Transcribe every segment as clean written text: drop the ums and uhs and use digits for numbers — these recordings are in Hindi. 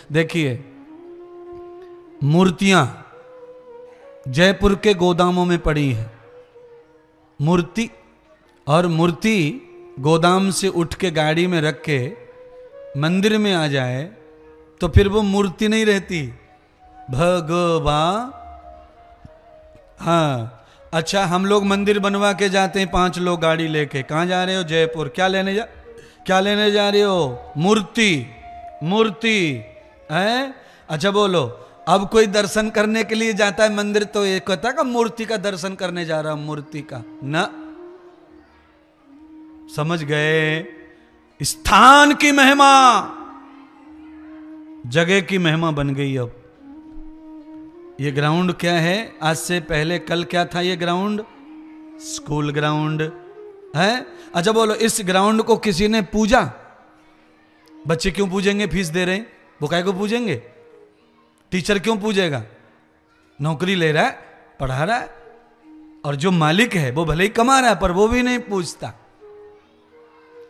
देखिए, मूर्तियां जयपुर के गोदामों में पड़ी हैं, मूर्ति, और मूर्ति गोदाम से उठ के गाड़ी में रख के मंदिर में आ जाए तो फिर वो मूर्ति नहीं रहती, भगवान। हाँ, अच्छा, हम लोग मंदिर बनवा के जाते हैं 5 लोग गाड़ी लेके, कहाँ जा रहे हो? जयपुर। क्या लेने जा रहे हो? मूर्ति है। अच्छा बोलो, अब कोई दर्शन करने के लिए जाता है मंदिर तो ये कहता का मूर्ति का दर्शन करने जा रहा हूं, मूर्ति का ना। समझ गए? स्थान की महिमा जगह की महिमा बन गई। अब ये ग्राउंड क्या है? आज से पहले कल क्या था? ये ग्राउंड स्कूल ग्राउंड है। अच्छा बोलो, इस ग्राउंड को किसी ने पूजा? बच्चे क्यों पूजेंगे? फीस दे रहे हैं, वो काहे को पूजेंगे? टीचर क्यों पूजेगा? नौकरी ले रहा है, पढ़ा रहा है, और जो मालिक है वो भले ही कमा रहा है पर वो भी नहीं पूछता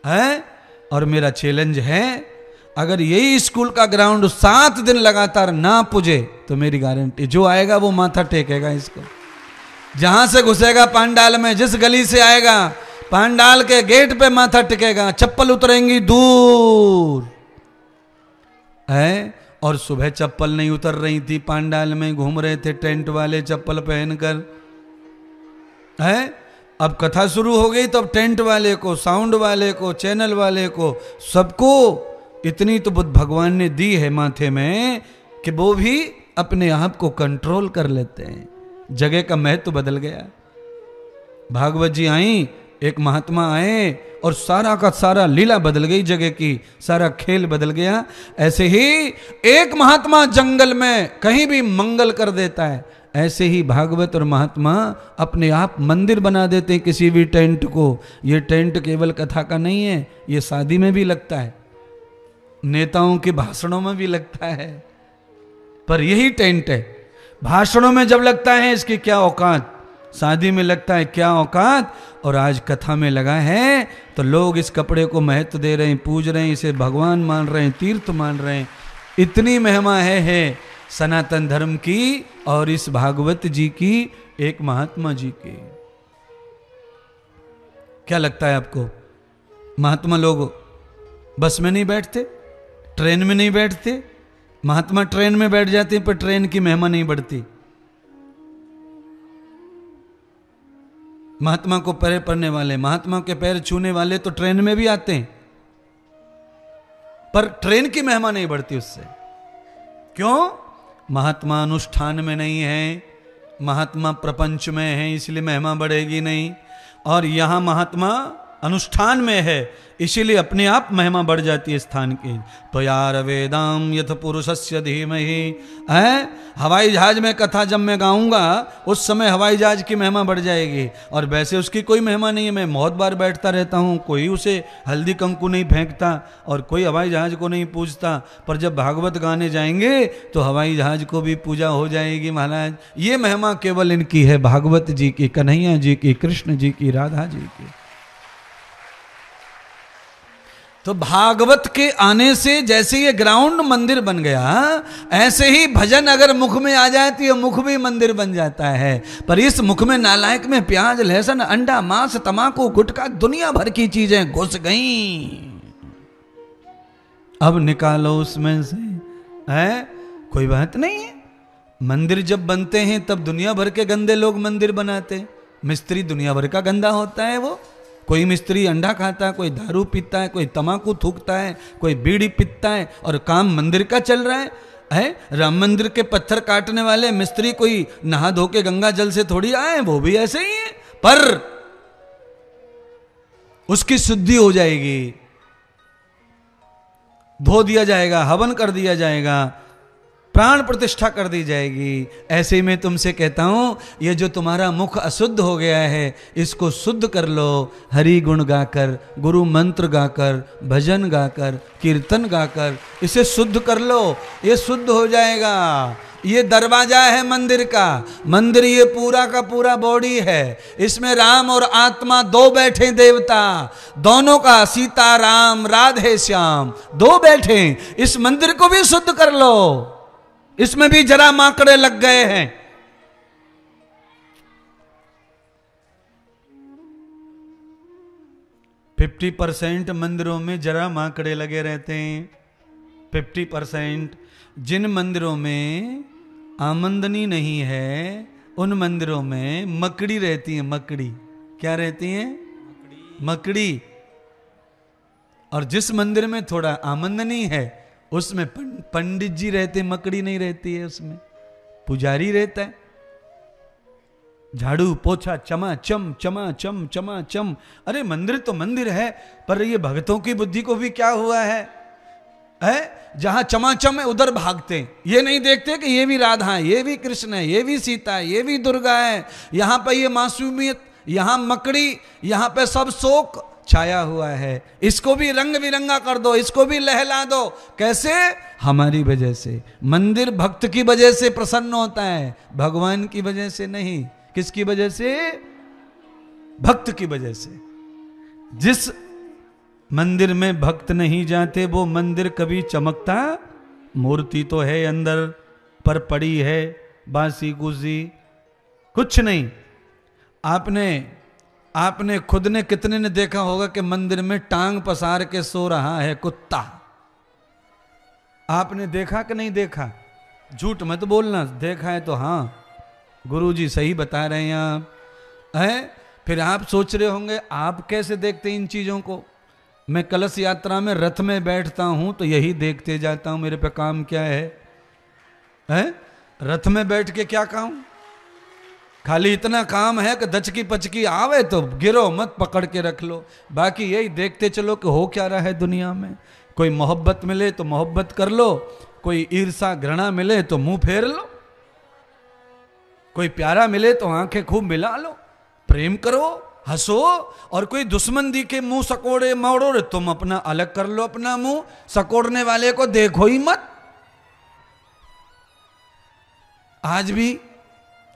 है। और मेरा चैलेंज है, अगर यही स्कूल का ग्राउंड 7 दिन लगातार ना पूजे तो मेरी गारंटी, जो आएगा वो माथा टेकेगा इसको। जहां से घुसेगा पांडाल में, जिस गली से आएगा पांडाल के गेट पे माथा टिकेगा, चप्पल उतरेंगी दूर है। और सुबह चप्पल नहीं उतर रही थी, पांडाल में घूम रहे थे टेंट वाले चप्पल पहनकर है। अब कथा शुरू हो गई तो अब टेंट वाले को, साउंड वाले को, चैनल वाले को, सबको इतनी तो बुद्ध भगवान ने दी है माथे में कि वो भी अपने आप को कंट्रोल कर लेते हैं। जगह का महत्व बदल गया। भागवत जी आई, एक महात्मा आए और सारा का सारा लीला बदल गई, जगह की सारा खेल बदल गया। ऐसे ही एक महात्मा जंगल में कहीं भी मंगल कर देता है, ऐसे ही भागवत और महात्मा अपने आप मंदिर बना देते हैं किसी भी टेंट को। ये टेंट केवल कथा का नहीं है, ये शादी में भी लगता है, नेताओं के भाषणों में भी लगता है, पर यही टेंट है। भाषणों में जब लगता है इसकी क्या औकात, शादी में लगता है क्या औकात, और आज कथा में लगा है तो लोग इस कपड़े को महत्व दे रहे हैं, पूज रहे हैं, इसे भगवान मान रहे हैं, तीर्थ मान रहे हैं। इतनी महिमा है सनातन धर्म की और इस भागवत जी की, एक महात्मा जी की। क्या लगता है आपको? महात्मा लोग बस में नहीं बैठते, ट्रेन में नहीं बैठते? महात्मा ट्रेन में बैठ जाते हैं पर ट्रेन की महिमा नहीं बढ़ती। महात्मा को पैर पड़ने वाले, महात्मा के पैर छूने वाले तो ट्रेन में भी आते हैं, पर ट्रेन की महिमा नहीं बढ़ती उससे। क्यों? महात्मा अनुष्ठान में नहीं है, महात्मा प्रपंच में है, इसलिए महिमा बढ़ेगी नहीं। और यहां महात्मा अनुष्ठान में है, इसीलिए अपने आप महिमा बढ़ जाती है स्थान की। तो यार वेदाम यथ पुरुषस्य धीमहि है। हवाई जहाज में कथा जब मैं गाऊंगा उस समय हवाई जहाज की महिमा बढ़ जाएगी, और वैसे उसकी कोई महिमा नहीं है। मैं बहुत बार बैठता रहता हूँ, कोई उसे हल्दी कंकु नहीं फेंकता और कोई हवाई जहाज को नहीं पूजता, पर जब भागवत गाने जाएंगे तो हवाई जहाज को भी पूजा हो जाएगी महाराज। ये महिमा केवल इनकी है, भागवत जी की, कन्हैया जी की, कृष्ण जी की, राधा जी की। तो भागवत के आने से जैसे ये ग्राउंड मंदिर बन गया, ऐसे ही भजन अगर मुख में आ जाए तो ये मुख भी मंदिर बन जाता है। पर इस मुख में नालायक में प्याज, लहसुन, अंडा, मांस, तमाकू, गुटखा, दुनिया भर की चीजें घुस गईं। अब निकालो उसमें से, है कोई बात नहीं है। मंदिर जब बनते हैं तब दुनिया भर के गंदे लोग मंदिर बनाते। मिस्त्री दुनिया भर का गंदा होता है। वो कोई मिस्त्री अंडा खाता है, कोई दारू पीता है, कोई तमाकू थूकता है, कोई बीड़ी पीता है, और काम मंदिर का चल रहा है। राम मंदिर के पत्थर काटने वाले मिस्त्री कोई नहा धो के गंगा जल से थोड़ी आए, वो भी ऐसे ही है, पर उसकी शुद्धि हो जाएगी, धो दिया जाएगा, हवन कर दिया जाएगा, प्राण प्रतिष्ठा कर दी जाएगी। ऐसे ही मैं तुमसे कहता हूं, ये जो तुम्हारा मुख अशुद्ध हो गया है इसको शुद्ध कर लो। हरि गुण गाकर, गुरु मंत्र गाकर, भजन गाकर, कीर्तन गाकर इसे शुद्ध कर लो, ये शुद्ध हो जाएगा। ये दरवाजा है मंदिर का। मंदिर ये पूरा का पूरा बॉडी है। इसमें राम और आत्मा दो बैठे देवता, दोनों का सीता राम राधे श्याम दो बैठे। इस मंदिर को भी शुद्ध कर लो, इसमें भी जरा माकड़े लग गए हैं। फिफ्टी 50% मंदिरों में जरा माकड़े लगे रहते हैं। 50% जिन मंदिरों में आमदनी नहीं है उन मंदिरों में मकड़ी रहती है। मकड़ी क्या रहती है? मकड़ी। और जिस मंदिर में थोड़ा आमदनी है उसमें पंडित जी रहते, मकड़ी नहीं रहती है, उसमें पुजारी रहता है। झाड़ू पोछा चमा चम चमा चम चमा चम। अरे मंदिर तो मंदिर है, पर ये भक्तों की बुद्धि को भी क्या हुआ है? जहां चमाचम है उधर भागते, ये नहीं देखते कि ये भी राधा है, ये भी कृष्ण है, ये भी सीता है, ये भी दुर्गा है। यहां पर ये मासूमियत, यहां मकड़ी, यहां पे सब शोक छाया हुआ है। इसको भी रंग बिरंगा कर दो, इसको भी लहला दो। कैसे? हमारी वजह से। मंदिर भक्त की वजह से प्रसन्न होता है, भगवान की वजह से नहीं। किसकी वजह से? भक्त की वजह से। जिस मंदिर में भक्त नहीं जाते वो मंदिर कभी चमकता, मूर्ति तो है अंदर पर पड़ी है बासी गुजी, कुछ नहीं। आपने खुद ने कितने ने देखा होगा कि मंदिर में टांग पसार के सो रहा है कुत्ता? आपने देखा कि नहीं देखा? झूठ मत बोलना, देखा है तो हाँ, गुरुजी सही बता रहे हैं आप। है फिर आप सोच रहे होंगे आप कैसे देखते इन चीजों को? मैं कलश यात्रा में रथ में बैठता हूं तो यही देखते जाता हूं। मेरे पे काम क्या है? रथ में बैठ के क्या काम? खाली इतना काम है कि दचकी पचकी आवे तो गिरो मत, पकड़ के रख लो। बाकी यही देखते चलो कि हो क्या रहा है दुनिया में। कोई मोहब्बत मिले तो मोहब्बत कर लो, कोई ईर्षा घृणा मिले तो मुंह फेर लो, कोई प्यारा मिले तो आंखें खूब मिला लो, प्रेम करो, हंसो। और कोई दुश्मन दिखे मुंह सकोड़े मोड़ो, तुम अपना अलग कर लो अपना मुंह, सकोड़ने वाले को देखो ही मत। आज भी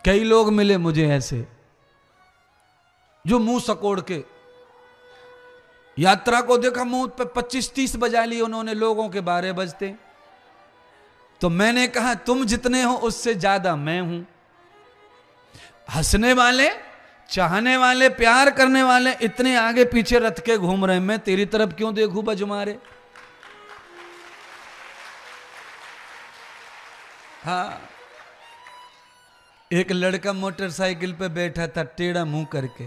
कई लोग मिले मुझे ऐसे जो मुंह सकोड़ के, यात्रा को देखा मुंह पे 25-30 बजा लिए उन्होंने, लोगों के 12 बजते। तो मैंने कहा तुम जितने हो उससे ज्यादा मैं हूं। हंसने वाले, चाहने वाले, प्यार करने वाले इतने आगे पीछे रथ के घूम रहे, मैं तेरी तरफ क्यों देखूं बजमारे? हाँ, एक लड़का मोटरसाइकिल पे बैठा था टेढ़ा मुंह करके,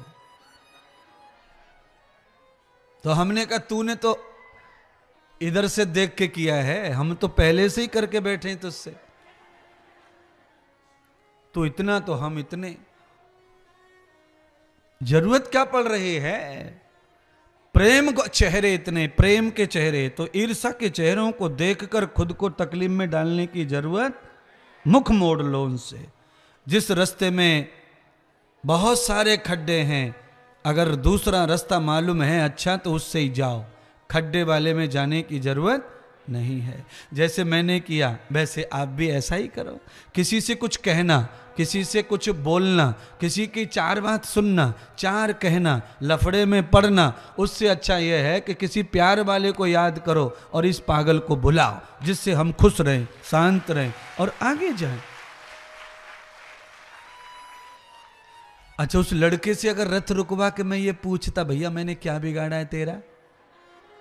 तो हमने कहा तूने तो इधर से देख के किया है, हम तो पहले से ही करके बैठे हैं तुझसे। तो इतना तो हम इतने, जरूरत क्या पड़ रही है? प्रेम को चेहरे इतने, प्रेम के चेहरे, तो ईर्षा के चेहरों को देखकर खुद को तकलीफ में डालने की जरूरत, मुख मोड़ लो उनसे। जिस रास्ते में बहुत सारे खड्डे हैं, अगर दूसरा रास्ता मालूम है अच्छा तो उससे ही जाओ, खड्डे वाले में जाने की जरूरत नहीं है। जैसे मैंने किया वैसे आप भी ऐसा ही करो। किसी से कुछ कहना, किसी से कुछ बोलना, किसी की 4 बात सुनना, 4 कहना, लफड़े में पड़ना, उससे अच्छा यह है कि किसी प्यार वाले को याद करो और इस पागल को बुलाओ, जिससे हम खुश रहें, शांत रहें और आगे जाएं। अच्छा, उस लड़के से अगर रथ रुकवा के मैं ये पूछता, भैया मैंने क्या बिगाड़ा है तेरा?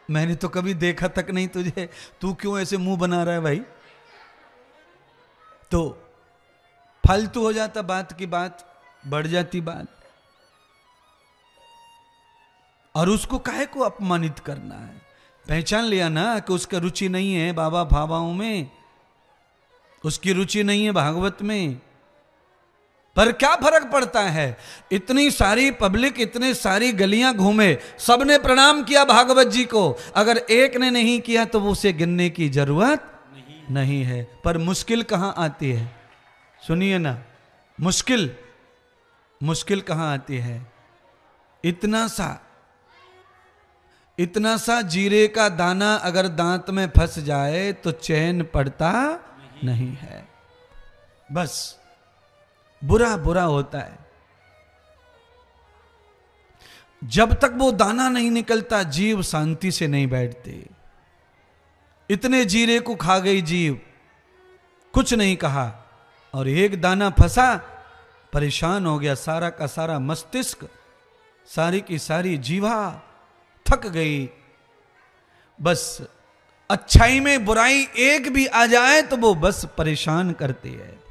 मैंने तो कभी देखा तक नहीं तुझे, तू क्यों ऐसे मुंह बना रहा है भाई? तो फालतू हो जाता, बात की बात बढ़ जाती बात। और उसको काहे को अपमानित करना है? पहचान लिया ना कि उसका रुचि नहीं है बाबा भावाओं में, उसकी रुचि नहीं है भागवत में। पर क्या फर्क पड़ता है? इतनी सारी पब्लिक, इतनी सारी गलियां घूमे, सबने प्रणाम किया भागवत जी को, अगर एक ने नहीं किया तो वो उसे गिनने की जरूरत नहीं है। पर मुश्किल कहां आती है? सुनिए ना, मुश्किल कहां आती है? इतना सा जीरे का दाना अगर दांत में फंस जाए तो चैन पड़ता नहीं है। बस बुरा बुरा होता है। जब तक वो दाना नहीं निकलता जीव शांति से नहीं बैठते। इतने जीरे को खा गई जीव, कुछ नहीं कहा, और एक दाना फंसा, परेशान हो गया। सारा का सारा मस्तिष्क, सारी की सारी जीवा थक गई। बस अच्छाई में बुराई एक भी आ जाए तो वो बस परेशान करती है।